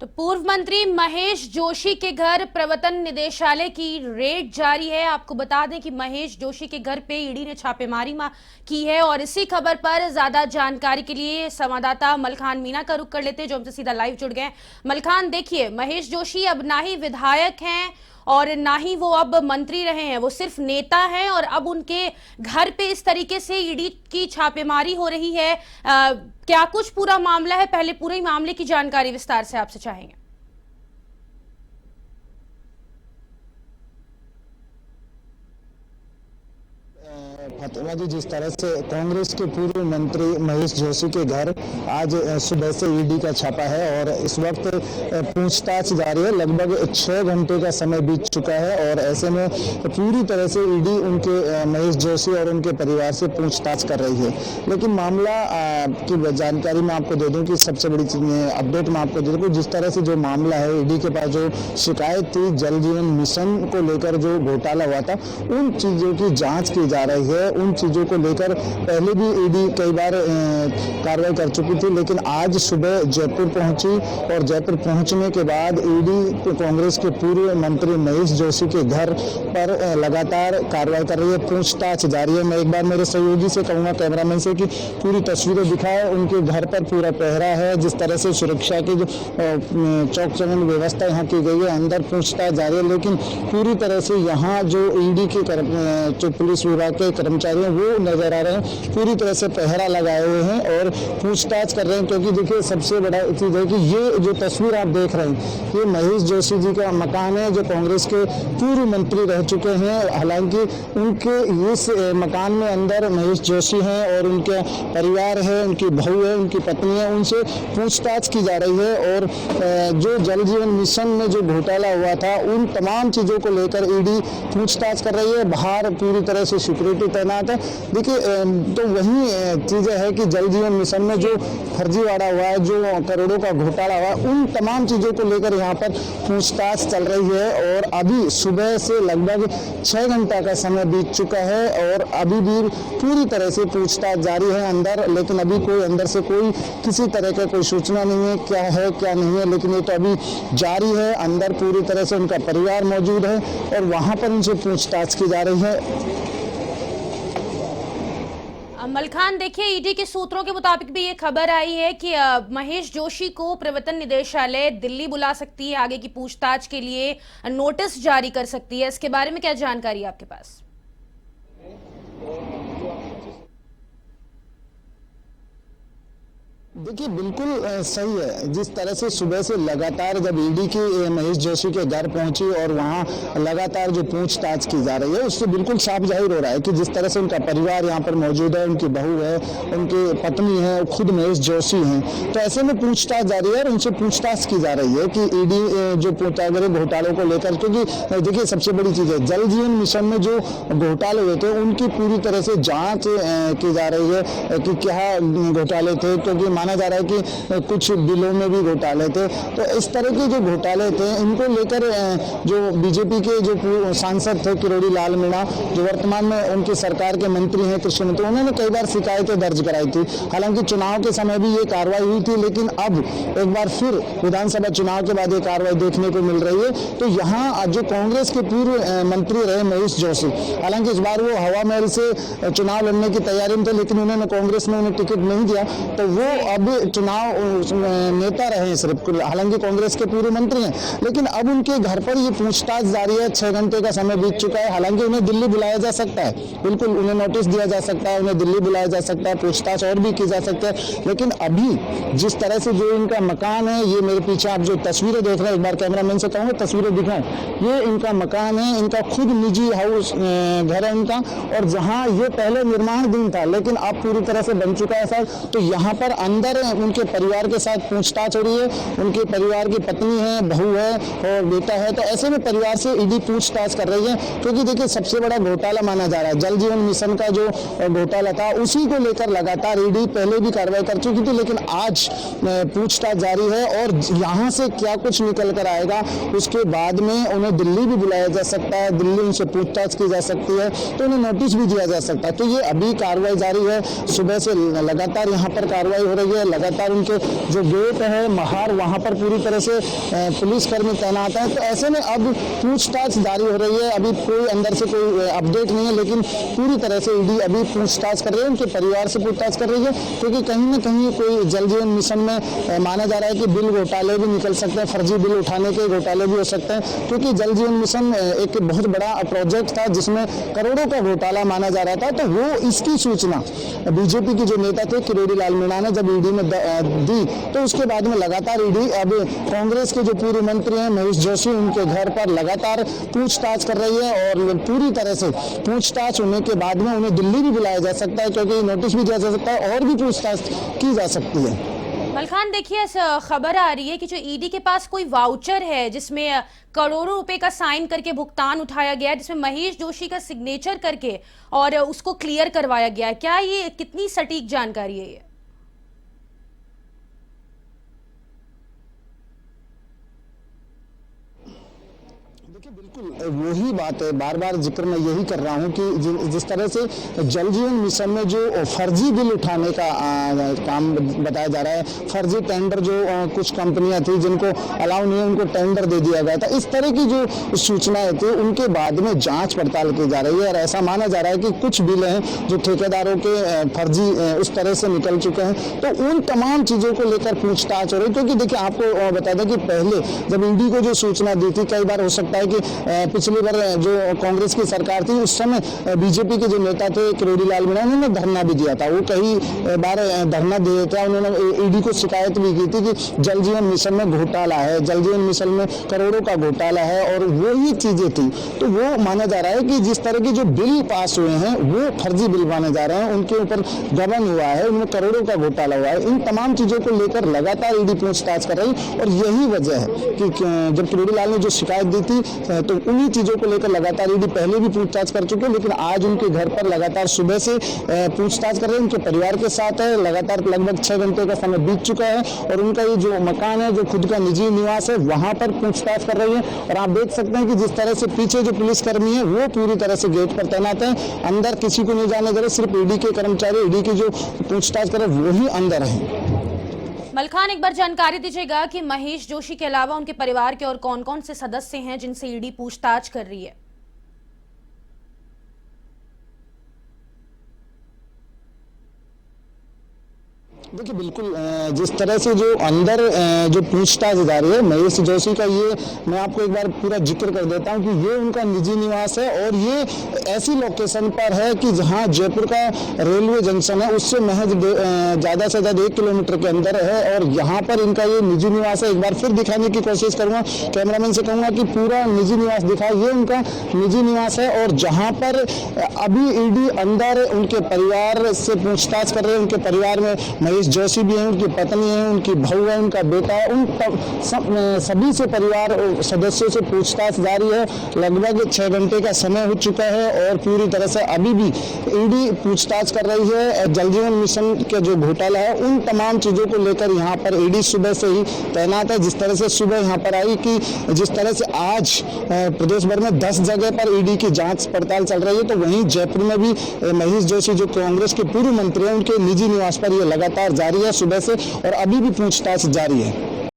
तो पूर्व मंत्री महेश जोशी के घर प्रवर्तन निदेशालय की रेड जारी है। आपको बता दें कि महेश जोशी के घर पे ईडी ने छापेमारी की है और इसी खबर पर ज्यादा जानकारी के लिए संवाददाता मलखान मीना का रुख कर लेते हैं, जो हमसे सीधा लाइव जुड़ गए। मलखान, देखिए, महेश जोशी अब ना ही विधायक हैं और ना ही वो अब मंत्री रहे हैं, वो सिर्फ नेता हैं और अब उनके घर पे इस तरीके से ईडी की छापेमारी हो रही है। क्या कुछ पूरा मामला है? पहले पूरे मामले की जानकारी विस्तार से आपसे चाहेंगे। फातिमा जी, जिस तरह से कांग्रेस के पूर्व मंत्री महेश जोशी के घर आज सुबह से ईडी का छापा है और इस वक्त पूछताछ जारी है। लगभग 6 घंटे का समय बीत चुका है और ऐसे में पूरी तरह से ईडी उनके महेश जोशी और उनके परिवार से पूछताछ कर रही है। लेकिन मामला की जानकारी मैं आपको दे दूं कि सबसे बड़ी अपडेट मैं आपको दे दूं, जिस तरह से जो मामला है, ईडी के पास जो शिकायत थी जल जीवन मिशन को लेकर जो घोटाला हुआ था, उन चीजों की जाँच की जा रही है। उन चीजों को लेकर पहले भी ईडी कई बार कार्रवाई कर चुकी थी, लेकिन आज सुबह जयपुर पहुंची और जयपुर पहुंचने के बाद ईडी कांग्रेस के पूर्व मंत्री महेश जोशी के घर पर लगातार कार्रवाई कर रही है। पूछताछ जारी है। मैं एक बार मेरे सहयोगी से कहूंगा, कैमरामैन से, कि पूरी तस्वीरें दिखाए। उनके घर पर पूरा पहरा है, जिस तरह से सुरक्षा की जो चौक चौबंद व्यवस्था यहाँ की गई है। अंदर पूछताछ जारी है, लेकिन पूरी तरह से यहाँ जो ईडी के जो पुलिस विभाग के कर्मचारी हैं वो नजर आ रहे हैं, पूरी तरह से पहरा लगाए हुए हैं और पूछताछ कर रहे हैं। क्योंकि देखिए, सबसे बड़ा चीज है कि ये जो तस्वीर आप देख रहे हैं, ये महेश जोशी जी का मकान है, जो कांग्रेस के पूर्व मंत्री रह चुके हैं। हालांकि उनके इस मकान में अंदर महेश जोशी हैं और उनके परिवार है, उनकी बहू है, उनकी पत्नी है, उनसे पूछताछ की जा रही है। और जो जल जीवन मिशन में जो घोटाला हुआ था, उन तमाम चीजों को लेकर ईडी पूछताछ कर रही है। बाहर पूरी तरह से सिक्योरिटी तैनात है। देखिए, तो वही चीजें है कि जल जीवन मिशन में जो फर्जीवाड़ा हुआ है, जो करोड़ों का घोटाला हुआ है, उन तमाम चीजों को लेकर यहाँ पर पूछताछ चल रही है। और अभी सुबह से लगभग 6 घंटा का समय बीत चुका है और अभी भी पूरी तरह से पूछताछ जारी है अंदर। लेकिन अभी कोई अंदर से कोई किसी तरह का कोई सूचना नहीं है, क्या है क्या नहीं है, लेकिन ये तो अभी जारी है। अंदर पूरी तरह से उनका परिवार मौजूद है और वहां पर उनसे पूछताछ की जा रही है। मलखान, देखिए, ईडी के सूत्रों के मुताबिक भी ये खबर आई है कि महेश जोशी को प्रवर्तन निदेशालय दिल्ली बुला सकती है, आगे की पूछताछ के लिए नोटिस जारी कर सकती है। इसके बारे में क्या जानकारी है आपके पास? देखिए, बिल्कुल सही है। जिस तरह से सुबह से लगातार जब ईडी की महेश जोशी के घर पहुंची और वहां लगातार जो पूछताछ की जा रही है, उससे बिल्कुल साफ जाहिर हो रहा है कि जिस तरह से उनका परिवार यहाँ पर मौजूद है, उनकी बहू है, उनकी पत्नी है, खुद महेश जोशी हैं, तो ऐसे में पूछताछ जारी है और उनसे पूछताछ की जा रही है कि ईडी जो पूछताछ घोटालों को लेकर। क्योंकि देखिए, सबसे बड़ी चीज है, जल जीवन मिशन में जो घोटाले हुए थे उनकी पूरी तरह से जाँच की जा रही है कि क्या घोटाले थे। क्योंकि माना जा रहा है कि कुछ बिलों में भी घोटाले थे। तो इस तरह के जो घोटाले थे, इनको लेकर जो बीजेपी के जो सांसद थे किरोड़ी लाल मीणा, जो वर्तमान में उनकी सरकार के मंत्री हैं, कृषि मंत्री, उन्होंने कई बार शिकायतें दर्ज कराई थी। हालांकि चुनाव के समय भी ये कार्रवाई हुई थी, लेकिन अब एक बार फिर विधानसभा चुनाव के बाद ये कार्रवाई देखने को मिल रही है। तो यहाँ जो कांग्रेस के पूर्व मंत्री रहे महेश जोशी, हालांकि इस बार वो हवा महल से चुनाव लड़ने की तैयारी में थे, लेकिन उन्होंने कांग्रेस में उन्हें टिकट नहीं दिया, तो वो अब चुनाव नेता रहे सिर्फ। हालांकि कांग्रेस के पूर्व मंत्री हैं, लेकिन अब उनके घर पर ये पूछताछ जारी है। 6 घंटे का समय बीत चुका है। हालांकि उन्हें दिल्ली बुलाया जा सकता है, बिल्कुल उन्हें नोटिस दिया जा सकता है, उन्हें दिल्ली बुलाया जा सकता है, पूछताछ और भी की जा सकती है। लेकिन अभी जिस तरह से जो इनका मकान है, ये मेरे पीछे आप जो तस्वीरें देख रहे हैं, एक बार कैमरामैन से कहूँगा तस्वीरें दिखाएं। ये इनका मकान है, इनका खुद निजी हाउस घर है इनका, और जहाँ ये पहले निर्माणाधीन था, लेकिन अब पूरी तरह से बन चुका है सर। तो यहाँ पर अंदर उनके परिवार के साथ पूछताछ हो रही है। उनके परिवार की पत्नी है, बहू है और बेटा है। तो ऐसे में परिवार से ईडी पूछताछ कर रही है। क्योंकि देखिए, सबसे बड़ा घोटाला माना जा रहा है जल जीवन मिशन का जो घोटाला था, उसी को लेकर लगातार ईडी पहले भी कार्रवाई कर चुकी थी, लेकिन आज पूछताछ जारी है। और यहाँ से क्या कुछ निकल कर आएगा, उसके बाद में उन्हें दिल्ली भी बुलाया जा सकता है, दिल्ली उनसे पूछताछ की जा सकती है, तो उन्हें नोटिस भी दिया जा सकता है। तो ये अभी कार्रवाई जारी है। सुबह से लगातार यहाँ पर कार्रवाई हो रही रही है, लगातार उनके जो गेट है महार वहां पर पूरी तरह से पुलिसकर्मी तैनात हैं। तो ऐसे में अब पूछताछ जारी हो रही है। अभी कोई अंदर से कोई अपडेट नहीं है, लेकिन पूरी तरह से ईडी अभी पूछताछ कर रही है, उनके परिवार से पूछताछ कर रही है, क्योंकि कहीं ना कहीं कोई जल जीवन मिशन में माना जा रहा है कि बिल घोटाले भी निकल सकते हैं, फर्जी बिल उठाने के घोटाले भी हो सकते हैं, क्योंकि जल जीवन मिशन एक बहुत बड़ा प्रोजेक्ट था जिसमें करोड़ों का घोटाला माना जा रहा था। तो वो इसकी सूचना बीजेपी के जो नेता थे किरोड़ी लाल मीणा ने जब ईडी में दी, तो उसके बाद में लगातार ईडी अब कांग्रेस के जो पूर्व मंत्री हैं महेश जोशी, उनके घर पर लगातार पूछताछ कर रही है। और पूरी तरह से पूछताछ होने के बाद में उन्हें दिल्ली भी बुलाया जा सकता है, क्योंकि नोटिस भी दिया जा सकता है और भी पूछताछ की जा सकती है। मलखान, देखिए खबर आ रही है कि जो ईडी के पास कोई वाउचर है जिसमें करोड़ों रुपए का साइन करके भुगतान उठाया गया है, जिसमें महेश जोशी का सिग्नेचर करके और उसको क्लियर करवाया गया है। क्या ये कितनी सटीक जानकारी है ये? देखिए, बिल्कुल वही बात है, बार बार जिक्र मैं यही कर रहा हूं कि जिस तरह से जल जीवन मिशन में जो फर्जी बिल उठाने का काम बताया जा रहा है, फर्जी टेंडर जो कुछ कंपनियां थी जिनको अलाउ नहीं है उनको टेंडर दे दिया गया था, इस तरह की जो सूचनाएं थी उनके बाद में जांच पड़ताल की जा रही है। और ऐसा माना जा रहा है कि कुछ बिल हैं जो ठेकेदारों के फर्जी उस तरह से निकल चुके हैं। तो उन तमाम चीजों को लेकर पूछताछ हो रही है, क्योंकि देखिए आपको बता दें कि पहले जब ईडी को जो सूचना दी थी, कई बार हो सकता है कि पिछली बार जो कांग्रेस की सरकार थी उस समय बीजेपी के जो नेता थे किरोड़ी लाल मीणा, उन्होंने धरना भी दिया था। वो कई बार धरना दिए थे, उन्होंने ईडी को शिकायत भी की थी कि जल जीवन मिशन में घोटाला है, जल जीवन मिशन में करोड़ों का घोटाला है, और वो ही चीजें थी। तो वो माना जा रहा है कि जिस तरह के जो बिल पास हुए हैं वो फर्जी बिल माने जा रहे हैं, उनके ऊपर गबन हुआ है, उनमें करोड़ों का घोटाला हुआ है। इन तमाम चीजों को लेकर लगातार ईडी पूछताछ कर रही, और यही वजह है कि जब किरोड़ी लाल ने जो शिकायत दी थी तो उन्हीं चीजों को लेकर लगातार ईडी पहले भी पूछताछ कर चुके हैं, लेकिन आज उनके घर पर लगातार सुबह से पूछताछ कर रहे हैं। उनके परिवार के साथ है, लगातार लगभग 6 घंटे का समय बीत चुका है, और उनका ये जो मकान है, जो खुद का निजी निवास है, वहां पर पूछताछ कर रही है। और आप देख सकते हैं कि जिस तरह से पीछे जो पुलिसकर्मी है वो पूरी तरह से गेट पर तैनात है, अंदर किसी को नहीं जाने दे रहे, सिर्फ ईडी के कर्मचारी, ईडी की जो पूछताछ कर रहे हैं वही अंदर है। मलखान, एक बार जानकारी दीजिएगा कि महेश जोशी के अलावा उनके परिवार के और कौन कौन से सदस्य हैं जिनसे ईडी पूछताछ कर रही है? देखिए, बिल्कुल जिस तरह से जो अंदर जो पूछताछ जारी है महेश जोशी का, ये मैं आपको एक बार पूरा जिक्र कर देता हूं कि ये उनका निजी निवास है, और ये ऐसी लोकेशन पर है कि जहां जयपुर का रेलवे जंक्शन है उससे महज ज़्यादा से ज़्यादा 1 किलोमीटर के अंदर है, और यहाँ पर इनका ये निजी निवास है। एक बार फिर दिखाने की कोशिश करूँगा, कैमरामैन से कहूँगा कि पूरा निजी निवास दिखाए। ये उनका निजी निवास है, और जहाँ पर अभी ईडी अंदर उनके परिवार से पूछताछ कर रहे हैं। उनके परिवार में महेश जोशी भी हैं, उनकी पत्नी है, उनकी बहू है, उनका बेटा है, उन सभी से परिवार सदस्यों से पूछताछ जारी है। लगभग 6 घंटे का समय हो चुका है, और पूरी तरह से अभी भी ईडी पूछताछ कर रही है। जल जीवन मिशन के जो घोटाला है उन तमाम चीजों को लेकर यहाँ पर ईडी सुबह से ही तैनात है। जिस तरह से सुबह यहाँ पर आई कि जिस तरह से आज प्रदेश भर में 10 जगह पर ईडी की जांच पड़ताल चल रही है, तो वहीं जयपुर में भी महेश जोशी जो कांग्रेस के पूर्व मंत्री हैं उनके निजी निवास पर ये लगातार जारी है सुबह से, और अभी भी पूछताछ जारी है।